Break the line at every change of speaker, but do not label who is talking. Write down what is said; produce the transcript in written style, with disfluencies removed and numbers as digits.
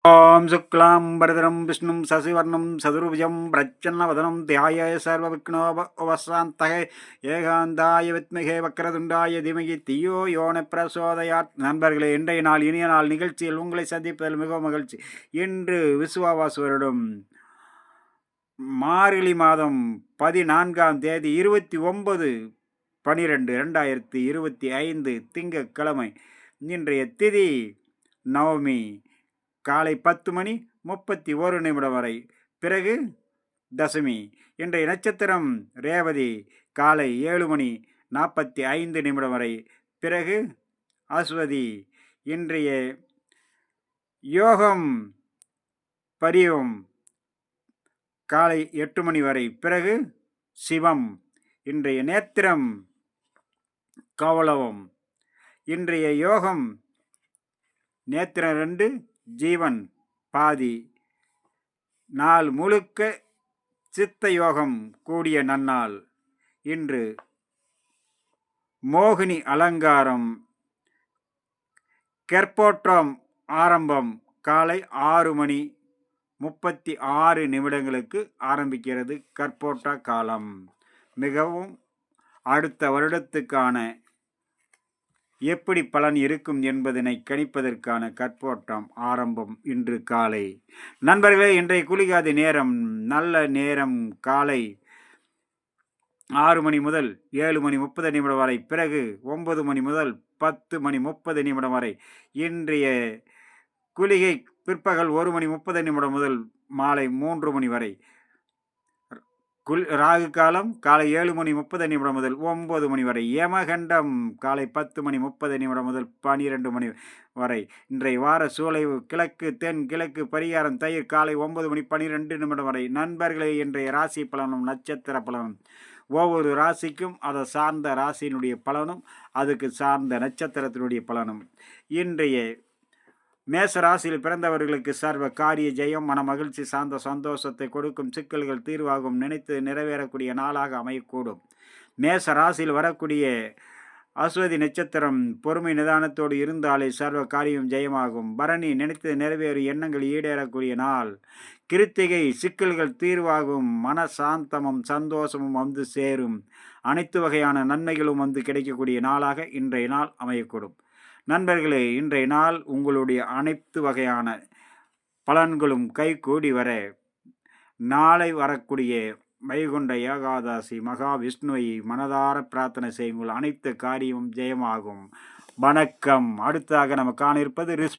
ஓம் சுக்லாம் பரதரம் விஷ்ணும் சசிவர்ணம் சதுர்புஜம் பிரச்சன்னவதனம் தியாய சர்வவிக்னோபசாந்தகே ஏகாந்தாய வித்மகே வக்கரதுண்டாய திமகி தியோ யோன பிரசோதயாத். நண்பர்களே, இன்றைய நாள் இனிய நாள் நிகழ்ச்சியில் உங்களை சந்திப்பதில் மிகவும் மகிழ்ச்சி. இன்று விசுவாவாசு வருடம் மார்கழி மாதம் 14ஆம் தேதி 29/12/2025 திங்கட்கிழமை. இன்றைய திதி நவமி காலை 10:31 வரை, பிறகு தசமி. இன்றைய நட்சத்திரம் ரேவதி காலை 7:45 வரை, பிறகு அஸ்வதி. இன்றைய யோகம் பரியம் காலை 8 மணி வரை, பிறகு சிவம். இன்றைய நேத்திரம் கவலவம். இன்றைய யோகம் நேத்திரம் 2, ஜீவன் பாதி. நாள் முழுக்க சித்த யோகம் கூடிய நன்னாள். இன்று மோகினி அலங்காரம். கற்போற்றம் ஆரம்பம் காலை 6:36 ஆரம்பிக்கிறது. கற்போற்ற காலம் மிகவும் அடுத்த வருடத்துக்கான எப்படி பலன் இருக்கும் என்பதனை கணிப்பதற்கான கற்போட்டம் ஆரம்பம் இன்று காலை. நண்பர்களே, இன்றைய குளிகாதி நேரம் நல்ல நேரம் காலை 6 மணி முதல் 7:30 வரை, பிறகு 9 மணி முதல் 10:30 வரை. இன்றைய குளிகை பிற்பகல் 1:30 முதல் மாலை 3 மணி வரை. ராகு காலம் காலை 7:30 முதல் 9 மணி வரை. யமகண்டம் காலை 10:30 முதல் 12 மணி வரை. இன்றைய வார சூளைவு கிழக்கு தென் கிழக்கு. பரிகாரம் தயிர் காலை 9:12 வரை. நண்பர்களே, இன்றைய ராசி பலனும் நட்சத்திர பலனும் ஒவ்வொரு ராசிக்கும் அதை சார்ந்த ராசியினுடைய பலனும் அதுக்கு சார்ந்த நட்சத்திரத்தினுடைய பலனும். இன்றைய மேச ராசியில் பிறந்தவர்களுக்கு சர்வ காரிய ஜெயம், மன மகிழ்ச்சி, சார்ந்த சந்தோஷத்தை கொடுக்கும். சிக்கல்கள் தீர்வாகும், நினைத்து நிறைவேறக்கூடிய நாளாக அமையக்கூடும். மேச ராசியில் வரக்கூடிய அஸ்வதி நட்சத்திரம் பொறுமை நிதானத்தோடு இருந்தாலே சர்வ காரியம் ஜெயமாகும். பரணி நினைத்து நிறைவேறும் எண்ணங்கள் ஈடேறக்கூடிய நாள். கிருத்திகை சிக்கல்கள் தீர்வாகும், மன சாந்தமும் சந்தோஷமும் வந்து சேரும். அனைத்து வகையான நன்மைகளும் வந்து கிடைக்கக்கூடிய நாளாக இன்றைய நாள் அமையக்கூடும். நண்பர்களே, இன்றைய நாள் உங்களுடைய அனைத்து வகையான பலன்களும் கைகூடி வர நாளை வரக்கூடிய வைகுண்ட ஏகாதசி மகாவிஷ்ணுவை மனதார பிரார்த்தனை செய்யுங்கள். அனைத்து காரியமும் ஜெயமாகும். வணக்கம். அடுத்ததாக நம்ம காண இருப்பது